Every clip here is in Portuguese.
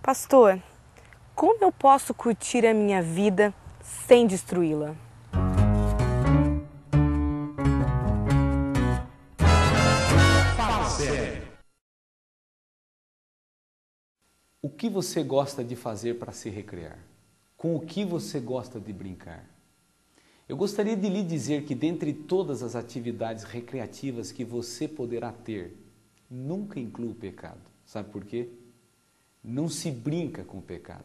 Pastor, como eu posso curtir a minha vida sem destruí-la? Fala sério. O que você gosta de fazer para se recrear? Com o que você gosta de brincar? Eu gostaria de lhe dizer que dentre todas as atividades recreativas que você poderá ter, nunca inclua o pecado. Sabe por quê? Não se brinca com o pecado.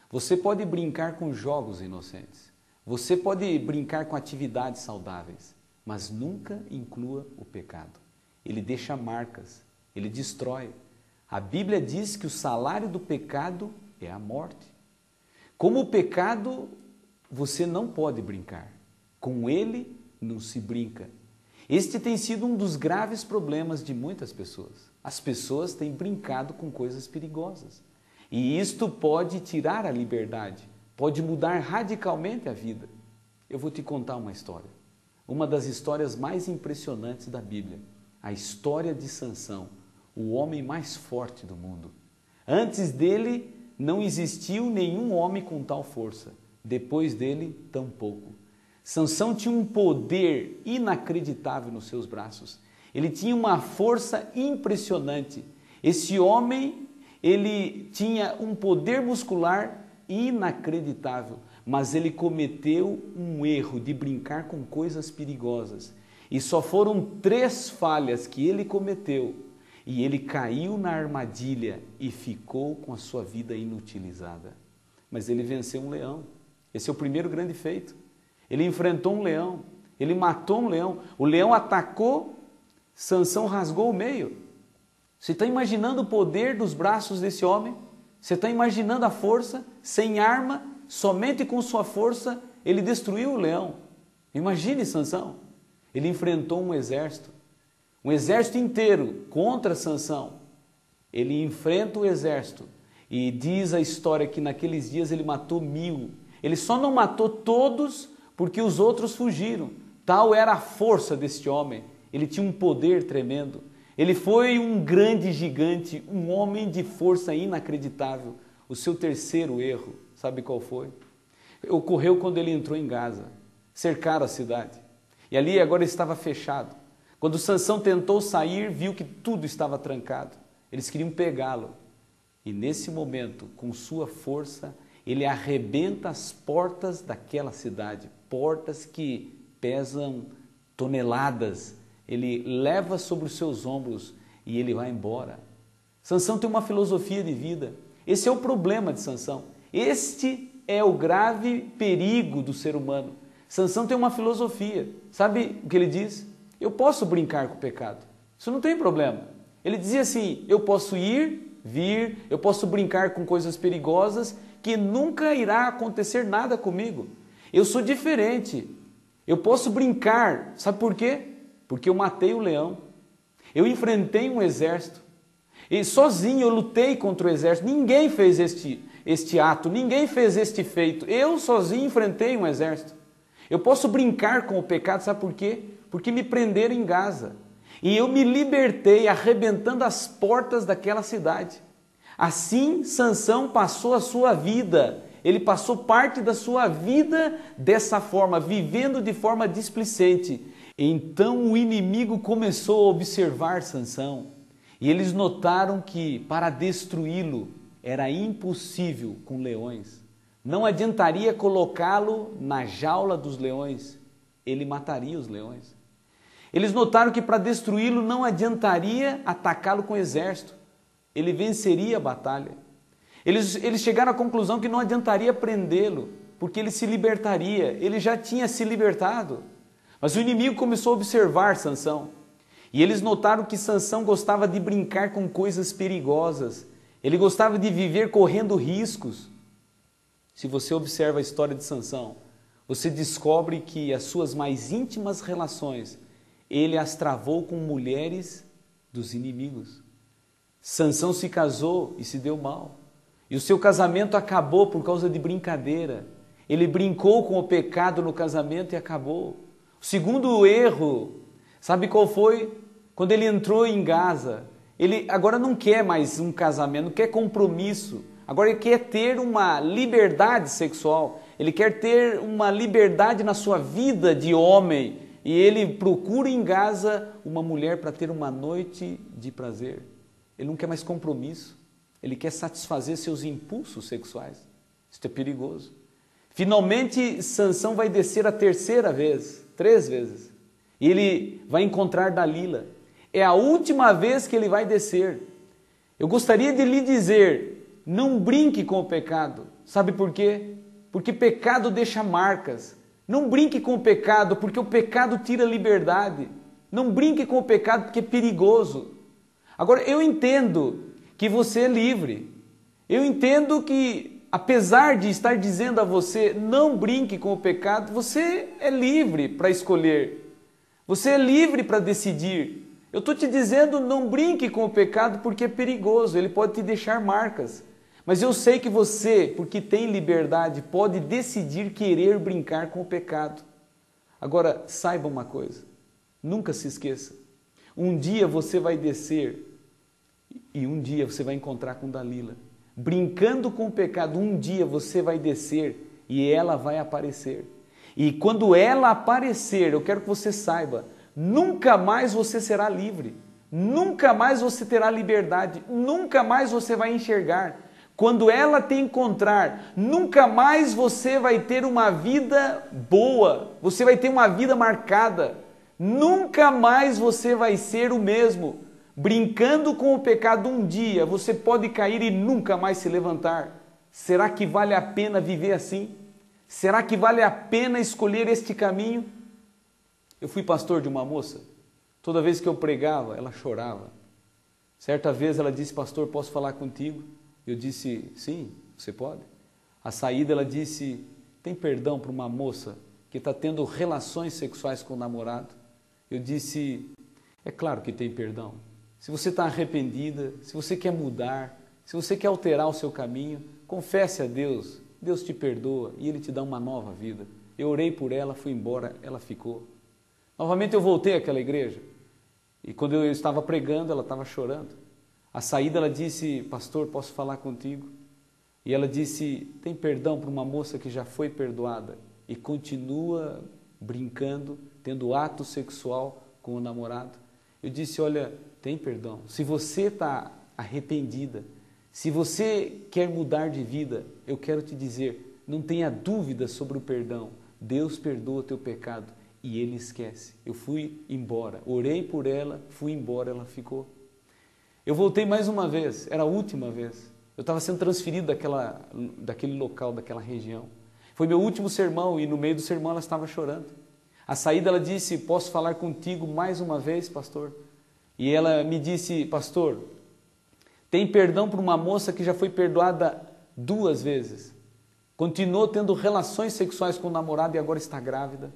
Você pode brincar com jogos inocentes. Você pode brincar com atividades saudáveis, mas nunca inclua o pecado. Ele deixa marcas, ele destrói. A Bíblia diz que o salário do pecado é a morte. Como o pecado, você não pode brincar. Com ele, não se brinca. Este tem sido um dos graves problemas de muitas pessoas. As pessoas têm brincado com coisas perigosas. E isto pode tirar a liberdade, pode mudar radicalmente a vida. Eu vou te contar uma história. Uma das histórias mais impressionantes da Bíblia. A história de Sansão, o homem mais forte do mundo. Antes dele, não existiu nenhum homem com tal força. Depois dele, tampouco. Sansão tinha um poder inacreditável nos seus braços. Ele tinha uma força impressionante. Esse homem, ele tinha um poder muscular inacreditável, mas ele cometeu um erro de brincar com coisas perigosas. E só foram 3 falhas que ele cometeu. E ele caiu na armadilha e ficou com a sua vida inutilizada. Mas ele venceu um leão. Esse é o primeiro grande feito. Ele enfrentou um leão, ele matou um leão. O leão atacou, Sansão rasgou o meio. Você está imaginando o poder dos braços desse homem? Você está imaginando a força, sem arma, somente com sua força, ele destruiu o leão. Imagine Sansão. Ele enfrentou um exército inteiro contra Sansão. Ele enfrenta o exército e diz a história que naqueles dias ele matou 1000. Ele só não matou todos porque os outros fugiram. Tal era a força deste homem. Ele tinha um poder tremendo. Ele foi um grande gigante, um homem de força inacreditável. O seu terceiro erro, sabe qual foi? Ocorreu quando ele entrou em Gaza. Cercaram a cidade. E ali agora estava fechado. Quando Sansão tentou sair, viu que tudo estava trancado. Eles queriam pegá-lo. E nesse momento, com sua força, ele arrebenta as portas daquela cidade. Portas que pesam toneladas. Ele leva sobre os seus ombros e ele vai embora. Sansão tem uma filosofia de vida. Esse é o problema de Sansão. Este é o grave perigo do ser humano. Sansão tem uma filosofia. Sabe o que ele diz? Eu posso brincar com o pecado. Isso não tem problema. Ele dizia assim, eu posso ir, vir, eu posso brincar com coisas perigosas que nunca irá acontecer nada comigo. Eu sou diferente. Eu posso brincar. Sabe por quê? Porque eu matei o leão. Eu enfrentei um exército. E sozinho eu lutei contra o exército. Ninguém fez este ato. Ninguém fez este feito. Eu sozinho enfrentei um exército. Eu posso brincar com o pecado. Sabe por quê? Porque me prenderam em Gaza. E eu me libertei arrebentando as portas daquela cidade. Assim, Sansão passou a sua vida. Ele passou parte da sua vida dessa forma, vivendo de forma displicente. Então o inimigo começou a observar Sansão. E eles notaram que para destruí-lo era impossível com leões. Não adiantaria colocá-lo na jaula dos leões. Ele mataria os leões. Eles notaram que para destruí-lo não adiantaria atacá-lo com exército. Ele venceria a batalha. Eles chegaram à conclusão que não adiantaria prendê-lo, porque ele se libertaria. Ele já tinha se libertado. Mas o inimigo começou a observar Sansão. E eles notaram que Sansão gostava de brincar com coisas perigosas. Ele gostava de viver correndo riscos. Se você observa a história de Sansão, você descobre que as suas mais íntimas relações, ele as travou com mulheres dos inimigos. Sansão se casou e se deu mal. E o seu casamento acabou por causa de brincadeira. Ele brincou com o pecado no casamento e acabou. O segundo erro, sabe qual foi? Quando ele entrou em Gaza, ele agora não quer mais um casamento, não quer compromisso. Agora ele quer ter uma liberdade sexual, ele quer ter uma liberdade na sua vida de homem e ele procura em Gaza uma mulher para ter uma noite de prazer. Ele não quer mais compromisso, ele quer satisfazer seus impulsos sexuais. Isso é perigoso. Finalmente, Sansão vai descer a terceira vez, 3 vezes, e ele vai encontrar Dalila. É a última vez que ele vai descer. Eu gostaria de lhe dizer, não brinque com o pecado. Sabe por quê? Porque pecado deixa marcas. Não brinque com o pecado, porque o pecado tira liberdade. Não brinque com o pecado, porque é perigoso. Agora, eu entendo que você é livre. Eu entendo que, apesar de estar dizendo a você, não brinque com o pecado, você é livre para escolher. Você é livre para decidir. Eu estou te dizendo, não brinque com o pecado porque é perigoso, ele pode te deixar marcas. Mas eu sei que você, porque tem liberdade, pode decidir querer brincar com o pecado. Agora, saiba uma coisa, nunca se esqueça, um dia você vai descer e um dia você vai encontrar com Dalila. Brincando com o pecado, um dia você vai descer e ela vai aparecer. E quando ela aparecer, eu quero que você saiba, nunca mais você será livre, nunca mais você terá liberdade, nunca mais você vai enxergar. Quando ela te encontrar, nunca mais você vai ter uma vida boa, você vai ter uma vida marcada, nunca mais você vai ser o mesmo. Brincando com o pecado um dia, você pode cair e nunca mais se levantar. Será que vale a pena viver assim? Será que vale a pena escolher este caminho? Eu fui pastor de uma moça, toda vez que eu pregava, ela chorava. Certa vez ela disse, pastor, posso falar contigo? Eu disse, sim, você pode. A saída ela disse, tem perdão para uma moça que está tendo relações sexuais com o namorado? Eu disse, é claro que tem perdão. Se você está arrependida, se você quer mudar, se você quer alterar o seu caminho, confesse a Deus, Deus te perdoa e Ele te dá uma nova vida. Eu orei por ela, fui embora, ela ficou. Novamente eu voltei àquela igreja e quando eu estava pregando, ela estava chorando. A saída ela disse, pastor, posso falar contigo? E ela disse, tem perdão para uma moça que já foi perdoada e continua brincando, tendo ato sexual com o namorado? Eu disse, olha, tem perdão. Se você está arrependida, se você quer mudar de vida, eu quero te dizer, não tenha dúvida sobre o perdão. Deus perdoa o teu pecado e Ele esquece. Eu fui embora, orei por ela, fui embora, ela ficou. Eu voltei mais uma vez, era a última vez. Eu estava sendo transferido daquele local, daquela região. Foi meu último sermão e no meio do sermão ela estava chorando. A saída ela disse, posso falar contigo mais uma vez, pastor? E ela me disse, pastor, tem perdão para uma moça que já foi perdoada 2 vezes. Continuou tendo relações sexuais com o namorado e agora está grávida.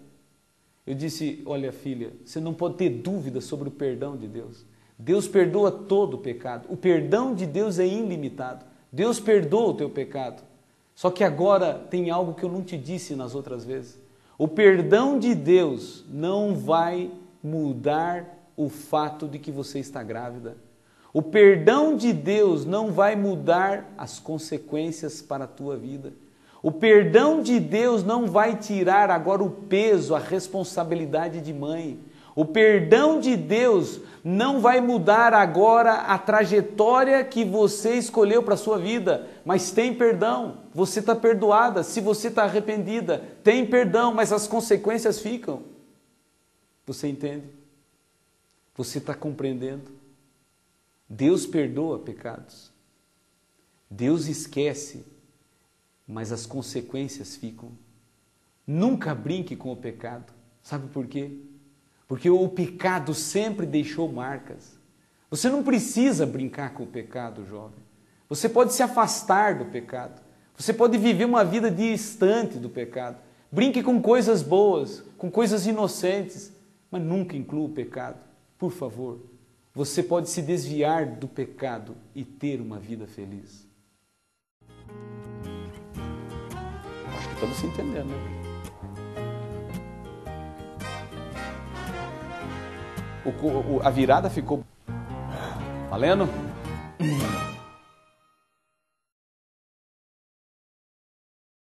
Eu disse, olha filha, você não pode ter dúvida sobre o perdão de Deus. Deus perdoa todo o pecado. O perdão de Deus é ilimitado. Deus perdoa o teu pecado. Só que agora tem algo que eu não te disse nas outras vezes. O perdão de Deus não vai mudar o fato de que você está grávida. O perdão de Deus não vai mudar as consequências para a tua vida. O perdão de Deus não vai tirar agora o peso, a responsabilidade de mãe. O perdão de Deus não vai mudar agora a trajetória que você escolheu para a sua vida, mas tem perdão, você está perdoada. Se você está arrependida, tem perdão, mas as consequências ficam. Você entende? Você está compreendendo? Deus perdoa pecados, Deus esquece, mas as consequências ficam. Nunca brinque com o pecado. Sabe por quê? Porque o pecado sempre deixou marcas. Você não precisa brincar com o pecado, jovem. Você pode se afastar do pecado. Você pode viver uma vida distante do pecado. Brinque com coisas boas, com coisas inocentes, mas nunca inclua o pecado. Por favor, você pode se desviar do pecado e ter uma vida feliz. Acho que estamos se entendendo, né? A virada ficou valendo?